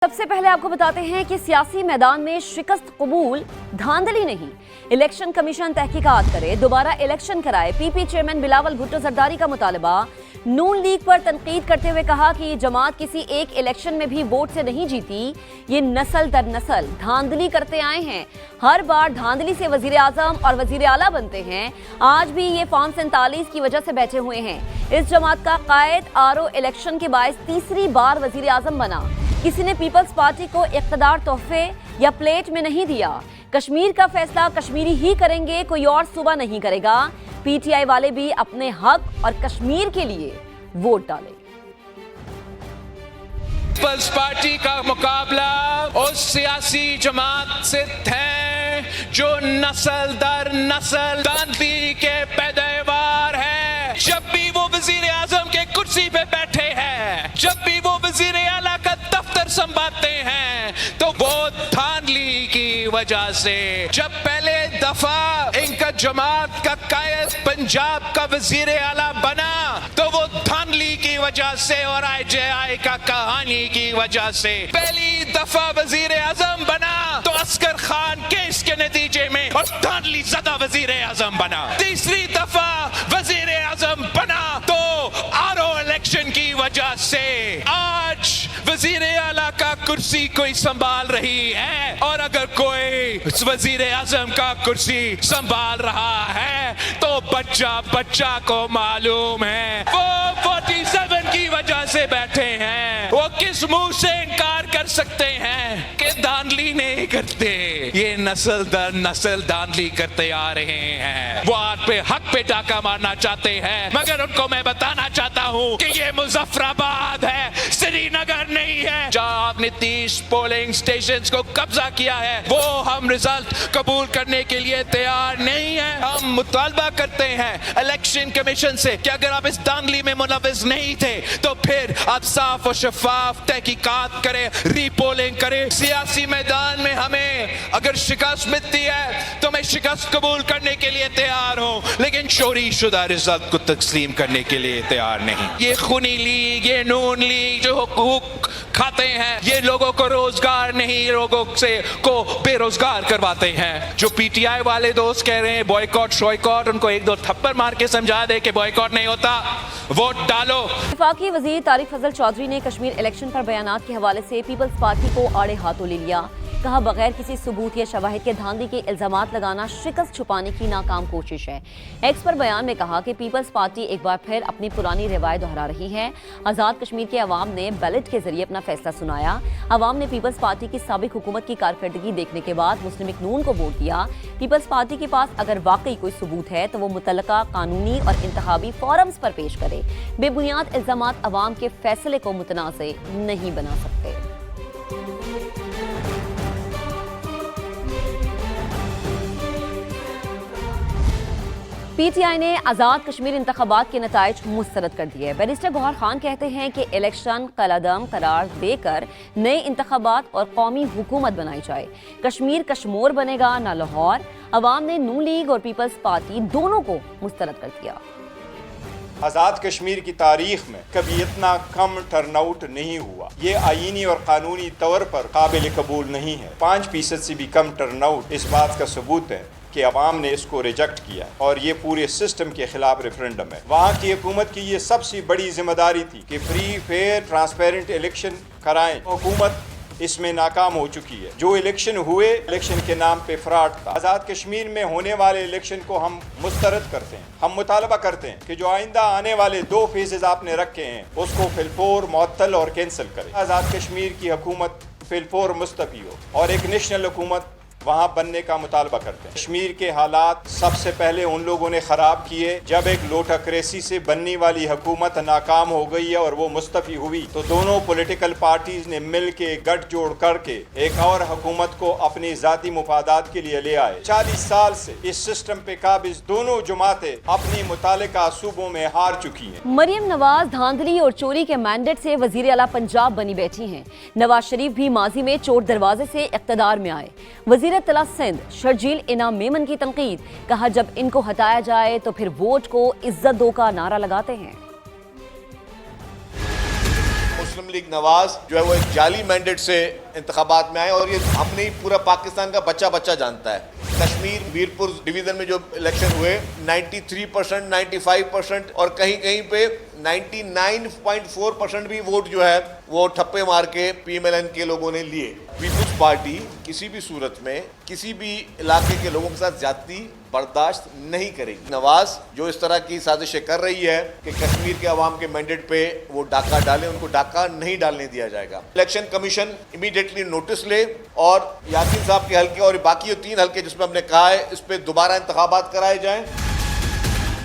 सबसे पहले आपको बताते हैं कि सियासी मैदान में शिकस्त कबूल धांधली नहीं। इलेक्शन कमीशन तहकीकात करे, दोबारा इलेक्शन कराए। पीपी चेयरमैन बिलावल भुट्टो जरदारी का मुतालबा। नून लीग पर तनकीद करते हुए कहा कि जमात किसी एक इलेक्शन में भी वोट से नहीं जीती, ये नस्ल दर नस्ल धांधली करते आए हैं। हर बार धांधली से वजीर आजम और वजीर आला बनते हैं। आज भी ये फॉर्म 47 की वजह से बैठे हुए हैं। इस जमात का कायद आरओ इलेक्शन के बायस तीसरी बार वजीर आजम बना। किसी ने पीपल्स पार्टी को इक़्तिदार तोहफे या प्लेट में नहीं दिया। कश्मीर का फैसला कश्मीरी ही करेंगे, कोई और सूबा नहीं करेगा। पीटीआई वाले भी अपने हक और कश्मीर के लिए वोट डालें। पीपल्स पार्टी का मुकाबला उस सियासी जमात से है जो नस्ल दर नस्ल धांधली के पैदावार है। जब भी वो वजीर आजम के कुर्सी पे बैठे हैं, जब भी वो वजीर आला का दफ्तर संभालते हैं, तो वो धांधली की वजह से। जब पहले दफा इनका जमात का कायद पंजाब का वजीर आला बना, तो वो धांधली की वजह से और IJI का कहानी की वजह से। पहली दफा वजीर आजम बना तो अस्कर खान केस के नतीजे में और धांधली ज़दा वजीर आजम बना। तीसरी दफा वजीर आजम बना तो आरओ इलेक्शन की वजह से। आज वजीर आला का कुर्सी कोई संभाल रही है, और अगर कोई वजीर आजम का कुर्सी संभाल रहा है तो बच्चा बच्चा को मालूम है वो 47 की वजह से बैठे हैं। वो किस मुंह से इनकार कर सकते हैं कि धांधली नहीं करते। ये नस्ल दर नस्ल धांधली करते आ रहे हैं। वो आप पे हक पे टाका मारना चाहते हैं, मगर उनको मैं बताना चाहता हूँ कि ये मुजफ्फराबाद है, श्रीनगर नहीं है। जहाँ आपने 30 पोलिंग स्टेशंस को कब्जा किया है, वो हम रिजल्ट कबूल करने के लिए तैयार नहीं है। हम मुतालबा करते हैं इलेक्शन कमीशन से कि अगर आप इस धांधली में मुलविस नहीं थे तो फिर आप साफ और शफाफ तहकीकात करें, रीपोलिंग करें। सियासी मैदान में हमें अगर शिकस्त मिलती है तो मैं शिकस्त कबूल करने के लिए तैयार हूँ, लेकिन चोरी शुदा रिजल्ट को तस्लीम करने के लिए तैयार नहीं। ये खूनी लीग, ये नून लीग जो हुकूक खाते हैं, ये लोगों को रोजगार नहीं, लोगों से को बेरोजगार करवाते हैं। जो पीटीआई वाले दोस्त कह रहे हैं बॉयकॉट शॉयकॉट, उनको एक दो थप्पड़ मार के समझा दे कि बॉयकॉट नहीं होता, वोट डालो। वफाकी वजीर तारिक फजल चौधरी ने कश्मीर इलेक्शन पर बयानात के हवाले से पीपल्स पार्टी को आड़े हाथों ले लिया। कहा बगैर किसी सबूत या शवाहिद के धांधली के इल्जामात लगाना शिकस्त छुपाने की नाकाम कोशिश है। एक्स पर बयान में कहा कि पीपल्स पार्टी एक बार फिर अपनी पुरानी रिवायत दोहरा रही है। आज़ाद कश्मीर के अवाम ने बैलेट के जरिए अपना फैसला सुनाया। अवाम ने पीपल्स पार्टी की साबिक हुकूमत की कारकर्दगी देखने के बाद मुस्लिम लीग नून को वोट दिया। पीपल्स पार्टी के पास अगर वाकई कोई सबूत है तो वो मुतल्लका कानूनी और इंतखाबी फोरम्स पर पेश करे। बेबुनियाद इल्जामात अवाम के फैसले को मुतनाज़ नहीं बना सकते। पीटीआई ने आज़ाद कश्मीर इंतखाबात के नताइज मुस्तरद कर दिए। बैरिस्टर गौहर खान कहते हैं कि इलेक्शन कलादम करार देकर नए इंतखाबात और कौमी हुकूमत बनाई जाए। कश्मीर कश्मोर बनेगा ना लाहौर। अवाम ने नून लीग और पीपल्स पार्टी दोनों को मुस्तरद कर दिया। आज़ाद कश्मीर की तारीख में कभी इतना कम टर्नआउट नहीं हुआ। ये आईनी और कानूनी तौर पर काबिल कबूल नहीं है। 5% से भी कम टर्नआउट इस बात का सबूत है कि अवाम ने इसको रिजेक्ट किया, और ये पूरे सिस्टम के खिलाफ रेफरेंडम है। वहाँ की हुकूमत की ये सबसे बड़ी जिम्मेदारी थी कि फ्री फेयर ट्रांसपेरेंट इलेक्शन कराएं। हुकूमत इसमें नाकाम हो चुकी है। जो इलेक्शन हुए, इलेक्शन के नाम पे फ्रॉड था। आज़ाद कश्मीर में होने वाले इलेक्शन को हम मुस्तरद करते हैं। हम मुतालबा करते हैं कि जो आइंदा आने वाले 2 फेजेज आपने रखे हैं उसको फिलफोर मुअत्तल और कैंसिल करें। आज़ाद कश्मीर की हुकूमत फिलफोर मुस्तफी हो और एक नेशनल हुकूमत वहाँ बनने का मुतालबा करते हैं। कश्मीर के हालात सबसे पहले उन लोगों ने ख़राब किए जब एक लोटाक्रेसी से बनने वाली हुकूमत नाकाम हो गई है और वो मुस्तफ़ी हुई, तो दोनों पॉलिटिकल पार्टीज ने मिल के गठजोड़ करके एक और हुकूमत को अपनी ज़ाती मुफादात के लिए ले आए। 40 साल से इस सिस्टम पे काबिज दोनों जमातें अपनी मुतालिका सूबों में हार चुकी हैं। मरियम नवाज धांधली और चोरी के मैंडेट से वजीर आला पंजाब बनी बैठी हैं। नवाज शरीफ भी माजी में चोर दरवाजे से इक़्तिदार में आए। वजीर तला सिंध शर्जील इनाम मेमन की तनकीद। कहा जब इनको हटाया जाए तो फिर वोट को इज्जत दो का नारा लगाते हैं। मुस्लिम लीग नवाज जो है वो एक जाली मैंडेट से इंतखाबात में आए और ये हम नहीं पूरा पाकिस्तान का बच्चा बच्चा जानता है। कश्मीर वीरपुर डिवीजन में जो इलेक्शन हुए 93%, 95% और कहीं कहीं पे 99.4% भी वोट जो है वो ठप्पे मार के PMLN के लोगों ने लिए। पीपुल्स पार्टी किसी भी सूरत में किसी भी इलाके के लोगों के साथ ज्यादती बर्दाश्त नहीं करेगी। नवाज जो इस तरह की साजिशें कर रही है कि कश्मीर के अवाम के मैंडेट पे वो डाका डालें, उनको डाका नहीं डालने दिया जाएगा। इलेक्शन कमीशन इमीडिएटली नोटिस ले और यासीन साहब के हल्के और बाकी 3 हल्के जिसमें हमने कहा है इस पे दोबारा इंतखाबात कराए जाएं।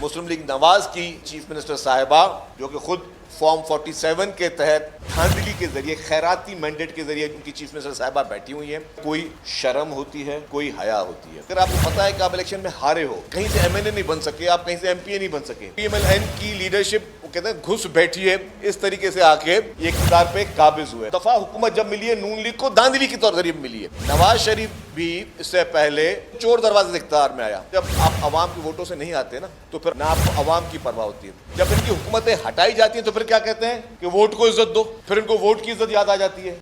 मुस्लिम लीग नवाज की चीफ मिनिस्टर साहिबा जो कि खुद फॉर्म 47 के तहत धांधली के जरिए खैराती मैंडेट के जरिए उनकी चीफ मिनिस्टर साहिबा बैठी हुई हैं। कोई शर्म होती है, कोई हया होती है। अगर आपको पता है कि आप इलेक्शन में हारे हो, कहीं से MNA नहीं बन सके, आप कहीं से MPA नहीं बन सके, PMLN की लीडरशिप वो कहते हैं घुस बैठी है, इस तरीके से आके ये इक़्तिदार पे काबिज हुए। दफा हुकूमत जब मिली है नून लीग को धांधली के तौर जरिए मिली है। नवाज शरीफ भी इससे पहले चोर दरवाजे से इक़्तिदार में आया। जब आप अवाम के वोटों से नहीं आते ना तो फिर ना आपको अवाम की परवाह होती है। जब इनकी हुकूमतें हटाई जाती हैं तो फिर क्या कहते हैं कि वोट को इज्जत दो, फिर इनको वोट की इज्जत याद आ जाती है।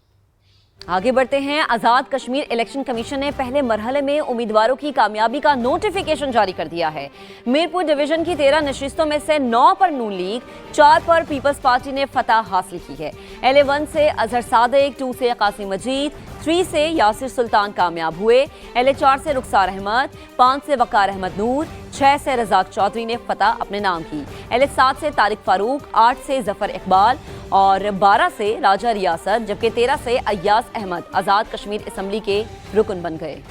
आगे बढ़ते हैं। आजाद कश्मीर इलेक्शन कमीशन ने पहले मरहले में उम्मीदवारों की कामयाबी का नोटिफिकेशन जारी कर दिया है। मीरपुर डिवीजन की 13 नशिस्तों में से 9 पर नून लीग, 4 पर पीपल्स पार्टी ने फतह हासिल की है। LA1 से अजहर सादिक, 2 से कासिम मजीद, 3 से यासिर सुल्तान कामयाब हुए। LA4 से रुखसार अहमद, 5 से वकार अहमद नूर, 6 से रजाक चौधरी ने फतह अपने नाम की। LA7 से तारिक फारूक, 8 से जफर इकबाल और 12 से राजा रियासत, जबकि 13 से अय्यास अहमद आजाद कश्मीर असेंबली के रुकन बन गए।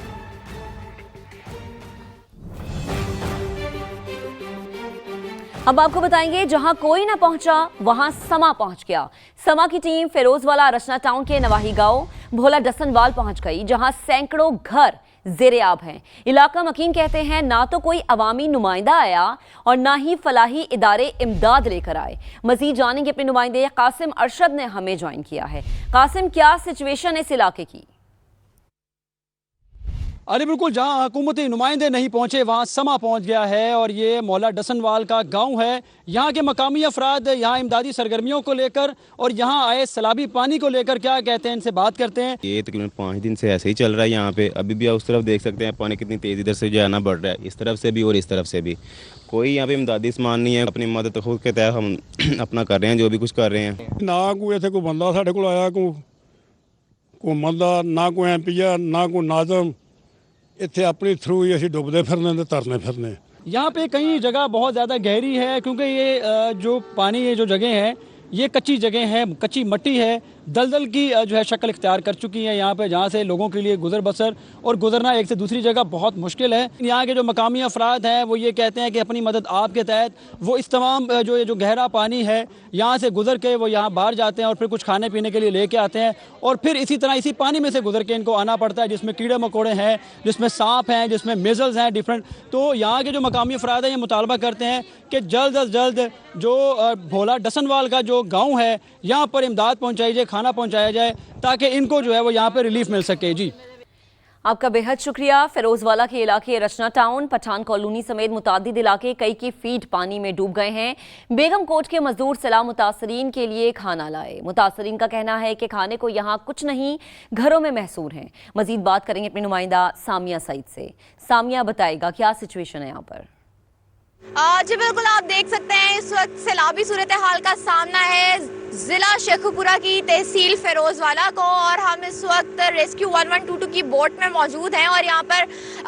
अब आपको बताएंगे जहां कोई ना पहुंचा वहां समा पहुंच गया। समा की टीम फिरोजवाला रचना टाउन के नवाही गांव भोला डसनवाल पहुंच गई, जहां सैकड़ों घर ज़ेर-ए-आब हैं। इलाका मकीन कहते हैं ना तो कोई अवामी नुमाइंदा आया और ना ही फलाही इदारे इमदाद लेकर आए। मजीद जानेंगे अपने नुमाइंदे कासिम अरशद ने हमें ज्वाइन किया है। कासिम, क्या सिचुएशन है इस इलाके की? अरे बिल्कुल, जहां हुकूमती नुमाइंदे नहीं पहुंचे वहां समा पहुंच गया है और ये मौला डसनवाल का गांव है। यहाँ के मकामी अफराद यहाँ इमदादी सरगर्मियों को लेकर और यहाँ आए सैलाबी पानी को लेकर क्या कहते हैं, इनसे बात करते हैं। ये तकरीबन 5 दिन से ऐसे ही चल रहा है यहाँ पे। अभी भी उस तरफ देख सकते हैं पानी कितनी तेज़ी इधर से जो है ना बढ़ रहा है, इस तरफ से भी और इस तरफ से भी। कोई यहाँ पे इमदादी सामान नहीं है। अपनी मदद खुद के तहत हम अपना कर रहे हैं, जो भी कुछ कर रहे हैं। ना कोई इत्थे कोई बंदा साढ़े कोल आया, कोई मंदा, ना कोई MP ना कोई नाज़म। इत्थे अपनी थ्रू ही असीं डुबदे फिरने ते तरने फिरने। यहाँ पे कई जगह बहुत ज़्यादा गहरी है क्योंकि ये जो पानी ये जो जगह है ये कच्ची जगह है, कच्ची मट्टी है, दलदल की जो है शक्ल इख्तियार कर चुकी है यहाँ पे, जहाँ से लोगों के लिए गुजर बसर और गुजरना एक से दूसरी जगह बहुत मुश्किल है। यहाँ के जो मकामी अफराद हैं वो ये कहते हैं कि अपनी मदद आपके तहत वो इस तमाम जो गहरा पानी है यहाँ से गुजर के वो यहाँ बाहर जाते हैं और फिर कुछ खाने पीने के लिए लेके आते हैं और फिर इसी तरह इसी पानी में से गुजर के इनको आना पड़ता है, जिसमें कीड़े मकोड़े हैं, जिसमें सांप हैं, जिसमें मेजल्स हैं डिफरेंट। तो यहाँ के जो मकामी अफराद हैं ये मुतालबा करते हैं कि जल्द अज जल्द जो भोला डसनवाल का जो गाँव है यहाँ पर इमदाद पहुँचाई जाए, खाना पहुँचाया जाए ताकि इनको जो है वो यहाँ पर रिलीफ मिल सके। जी आपका बेहद शुक्रिया। फिरोजवाला के इलाके रचना टाउन, पठान कॉलोनी समेत मुतादिद इलाके कई की फीट पानी में डूब गए हैं। बेगम कोट के मजदूर सलाह मुतासरीन के लिए खाना लाए। मुतासरीन का कहना है कि खाने को यहाँ कुछ नहीं, घरों में महसूर हैं। मजीद बात करेंगे अपने नुमाइंदा सामिया सईद से। सामिया बताएगा क्या सिचुएशन है यहाँ पर। जी बिल्कुल, आप देख सकते हैं इस वक्त सैलाबी सूरत हाल का सामना है जिला शेखुपुरा की तहसील फिरोजवाला को और हम इस वक्त रेस्क्यू 1122 की बोट में मौजूद हैं और यहाँ पर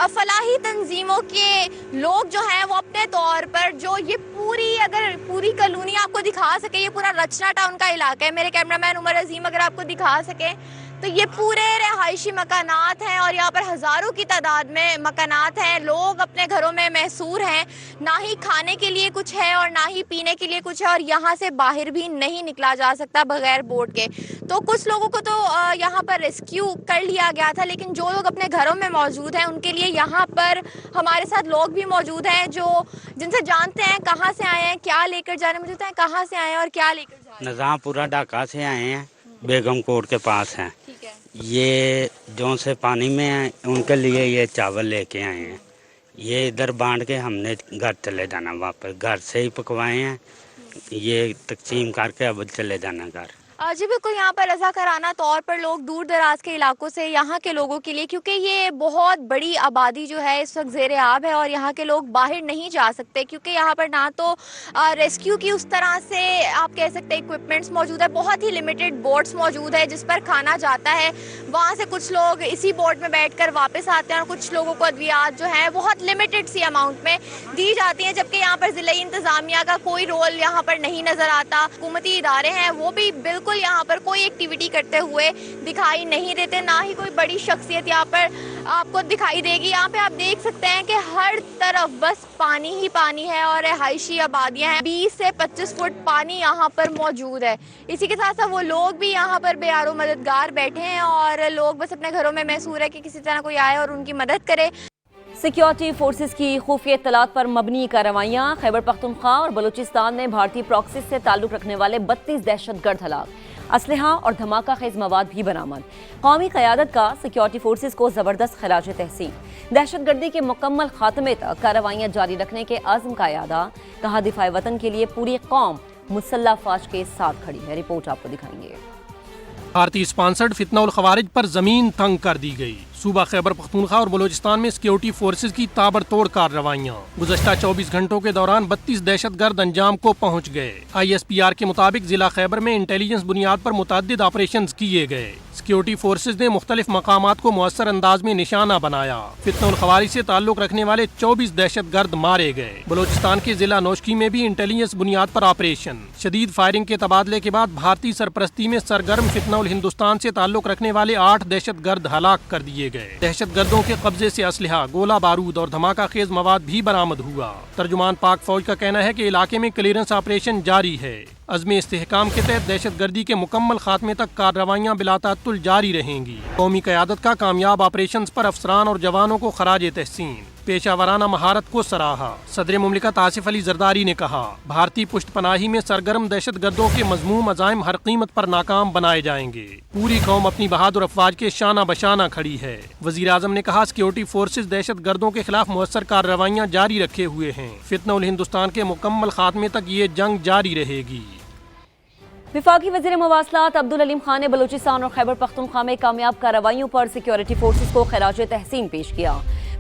फलाही तंजीमों के लोग जो हैं वो अपने तौर पर जो ये पूरी कॉलोनी आपको दिखा सके, ये पूरा रचना टाउन का इलाका है। मेरे कैमरामैन उमर अजीम अगर आपको दिखा सके तो ये पूरे रहायशी मकानात हैं और यहाँ पर हज़ारों की तादाद में मकानात हैं। लोग अपने घरों में महसूर हैं, ना ही खाने के लिए कुछ है और ना ही पीने के लिए कुछ है और यहाँ से बाहर भी नहीं निकला जा सकता बगैर बोट के। तो कुछ लोगों को तो यहाँ पर रेस्क्यू कर लिया गया था, लेकिन जो लोग अपने घरों में मौजूद हैं उनके लिए यहाँ पर हमारे साथ लोग भी मौजूद हैं जो जिनसे जानते हैं कहाँ से आए हैं, क्या लेकर जा रहे हैं। मुझे कहाँ से आए हैं और क्या लेकर जा रहे हैं? निज़ामपुरा ढाका से आए हैं, बेगम कोट के पास हैं। ये जो से पानी में हैं उनके लिए ये चावल लेके आए हैं। ये इधर बांट के हमने घर चले जाना वापस, घर से ही पकवाए हैं, ये तकसीम करके अब चले जाना घर। जी बिल्कुल, यहाँ पर रज़ाकाराना तौर पर लोग दूर दराज के इलाकों से यहाँ के लोगों के लिए, क्योंकि ये बहुत बड़ी आबादी जो है इस वक्त ज़ेर आब है और यहाँ के लोग बाहर नहीं जा सकते, क्योंकि यहाँ पर ना तो रेस्क्यू की उस तरह से आप कह सकते हैं इक्विपमेंट्स मौजूद है, बहुत ही लिमिटेड बोट्स मौजूद है जिस पर खाना जाता है, वहाँ से कुछ लोग इसी बोट में बैठकर वापस आते हैं और कुछ लोगों को अद्वियात जो है बहुत लिमिटेड सी अमाउंट में दी जाती हैं, जबकि यहाँ पर ज़िला इंतज़ामिया का कोई रोल यहाँ पर नहीं नज़र आता। हुकूमती इदारे हैं वो भी बिल्कुल यहाँ पर कोई एक्टिविटी करते हुए दिखाई नहीं देते, ना ही कोई बड़ी शख्सियत यहाँ पर आपको दिखाई देगी। यहाँ पे आप देख सकते हैं कि हर तरफ बस पानी ही पानी है और रिहायशी आबादियाँ हैं, 20 से 25 फुट पानी यहाँ पर मौजूद है। इसी के साथ साथ वो लोग भी यहाँ पर बेयारो मददगार बैठे हैं और लोग बस अपने घरों में महसूर है कि किसी तरह कोई आए और उनकी मदद करे। सिक्योरिटी फोर्सेस की खुफिया इत्तलात पर मबनी कार्रवाइयाँ। खैबर पख्तूनख्वा और बलूचिस्तान ने भारतीय प्रॉक्सीज से ताल्लुक़ रखने वाले 32 दहशतगर्द हलाक, असलहा और धमाका खेज मवाद भी बरामद। कौमी क़यादत का सिक्योरिटी फोर्सेस को ज़बरदस्त खराज तहसीन। दहशतगर्दी के मुकम्मल खात्मे तक कार्रवाइयाँ जारी रखने के आज़म का यादा। कहा दिफाए वतन के लिए पूरी कौम मुसल्लह फ़ौज के साथ खड़ी है। रिपोर्ट आपको दिखाएंगे। भारतीय स्पॉन्सर्ड फितना उल खवारिज पर जमीन तंग कर दी गई। सूबा खैबर पख्तूनख्वा और बलूचिस्तान में सिक्योरिटी फोर्सेज की ताबड़तोड़ कार्रवाइयाँ। गुज़श्ता 24 घंटों के दौरान 32 दहशतगर्द अंजाम को पहुँच गए। ISPR के मुताबिक जिला खैबर में इंटेलिजेंस बुनियाद पर मुतअद्दिद ऑपरेशन किए गए। सिक्योरिटी फोर्सेज ने मुख्तलिफ मकामात को मुअस्सर अंदाज में निशाना बनाया। फितना उल खवारिज से ताल्लुक रखने वाले 24 दहशतगर्द मारे गए। बलूचिस्तान के जिला नौशकी में भी इंटेलिजेंस बुनियाद पर ऑपरेशन। शदीद फायरिंग के तबादले के बाद भारतीय सरपरस्ती में सरगर्म फितना उल हिंदुस्तान से ताल्लुक रखने वाले 8 दहशतगर्द हलाक कर दिए गए। दहशतगर्दों के कब्जे से असलहा, गोला बारूद और धमाका खेज मवाद भी बरामद हुआ। तर्जुमान पाक फौज का कहना है कि इलाके में क्लियरेंस ऑपरेशन जारी है। अज़्म इस्तेहकाम के तहत दहशतगर्दी के मुकम्मल खात्मे तक कार्रवाइयाँ बिलातातुल जारी रहेंगी। कौमी क़यादत का कामयाब ऑपरेशन पर अफसरान और जवानों को खराज तहसीन। पेशावराना महारत को सराहा। सदर मुमलिकत आसिफ अली जरदारी ने कहा, भारतीय पुष्ट पनाही में सरगर्म दहशतगर्दों के मज़मूम अज़ाइम हर कीमत पर नाकाम बनाए जाएंगे। पूरी कौम अपनी बहादुर अफवाज के शाना बशाना खड़ी है। वज़ीर आज़म ने कहा, सिक्योरिटी फोर्सेज दहशतगर्दों के खिलाफ मुअस्सर कार्रवाइयाँ जारी रखे हुए हैं। फितना उल हिंदुस्तान के मुकम्मल खात्मे तक ये जंग जारी रहेगी। वफाकी वज़ीर मवासलात अब्दुल अलीम खान ने बलूचिस्तान और खैबर पख्तूनख्वा में कामयाब कार्रवाइयों पर सिक्योरिटी फोर्सेस को खराज तहसीन पेश किया।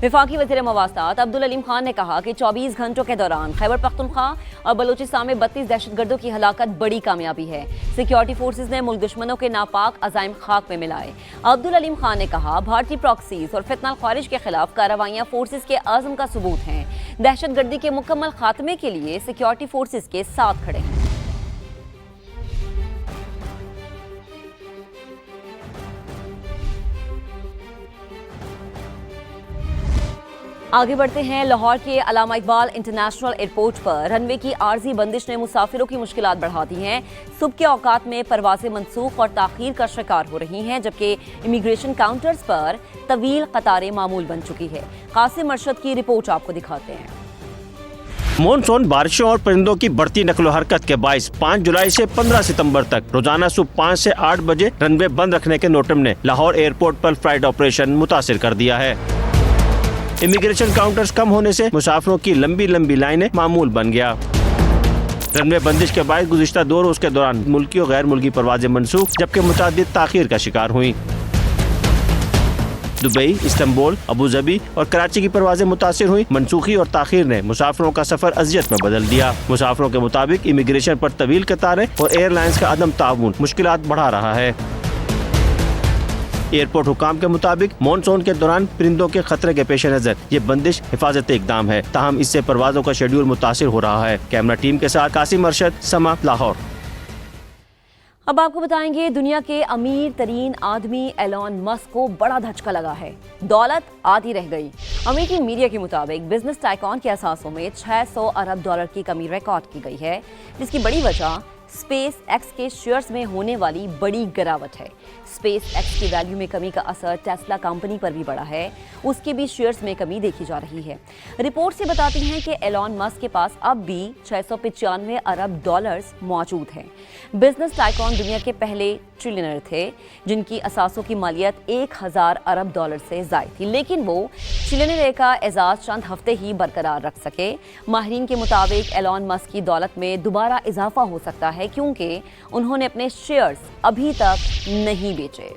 वफाकी वज़ीर मवासलात अब्दुल अलीम खान ने कहा कि 24 घंटों के दौरान खैबर पख्तूनख्वा और बलूचिस्तान में 32 दहशतगर्दों की हलाकत बड़ी कामयाबी है। सिक्योरिटी फोर्सेस ने मुल्क दुश्मनों के नापाक अज़ाइम खाक में मिलाए। अब्दुल अलीम खान ने कहा, भारतीय प्रॉक्सीज और फितना ख़ारिज के खिलाफ कार्रवाइयाँ फोर्सेस के आज़म का सबूत हैं। दहशतगर्दी के मुकम्मल खात्मे के लिए सिक्योरिटी फोर्सेस के साथ खड़े हैं। आगे बढ़ते हैं। लाहौर के अल्लामा इकबाल इंटरनेशनल एयरपोर्ट पर रनवे की आर्जी बंदिश ने मुसाफिरों की मुश्किलात बढ़ा दी हैं। सुबह के औकात में परवाजें मनसूख और ताख़ीर का शिकार हो रही हैं, जबकि इमिग्रेशन काउंटर्स पर तवील कतारें मामूल बन चुकी है। कासिम अरशद की रिपोर्ट आपको दिखाते हैं। मॉनसून बारिशों और परिंदों की बढ़ती नकलो हरकत के बाइस 5 जुलाई से 15 सितंबर तक रोजाना सुबह 5 से 8 बजे रनवे बंद रखने के नोटिस ने लाहौर एयरपोर्ट पर फ्लाइट ऑपरेशन मुतासिर कर दिया है। इमिग्रेशन काउंटर्स कम होने से मुसाफिरों की लंबी लंबी लाइनें मामूल बन गया। रनवे बंदिश के बाद गुज़िश्ता 2 रोज के दौरान मुल्की और गैर मुल्की परवाजें मनसूख, जबकि मुतअद्दिद ताख़ीर का शिकार हुई। दुबई, इस्तांबुल, अबू धाबी और कराची की परवाजें मुतासिर हुई। मनसूखी और ताख़ीर ने मुसाफिरों का सफर अजियत में बदल दिया। मुसाफिरों के मुताबिक इमिग्रेशन पर तवील कतारें और एयरलाइंस का अदम ताउन मुश्किलात बढ़ा रहा है। एयरपोर्ट हुकाम के मुताबिक मॉनसून के दौरान परिंदों के खतरे के पेश नजर ये बंदिश हिफाजती इक़दाम है, ताहम इससे परवाजों का शेड्यूल मुतासिर हो रहा है। कैमरा टीम के साथ कासिम अरशद, समा, लाहौर। अब आपको बताएंगे, दुनिया के अमीर तरीन आदमी एलॉन मस्क को बड़ा धचका लगा है। दौलत आधी रह गई। अमेरिकी मीडिया के मुताबिक बिजनेस टाइकॉन के असासों में $600 अरब की कमी रिकॉर्ड की गई है, जिसकी बड़ी वजह स्पेस एक्स के शेयर्स में होने वाली बड़ी गिरावट है। स्पेस एक्स की वैल्यू में कमी का असर टेस्ला कंपनी पर भी पड़ा है, उसके भी शेयर्स में कमी देखी जा रही है। रिपोर्ट से बताती हैं कि एलॉन मस्क के पास अब भी 695 अरब डॉलर्स मौजूद हैं। बिजनेस टाइकॉन दुनिया के पहले ट्रिलियनर थे जिनकी असासों की मालियत 1000 अरब डॉलर से ज़ायद थी, लेकिन वो ट्रिलियनर का एजाज चंद हफ्ते ही बरकरार रख सके। माहिरीन के मुताबिक एलॉन मस्क की दौलत में दोबारा इजाफा हो सकता है क्योंकि उन्होंने अपने शेयर्स अभी तक नहीं बेचे।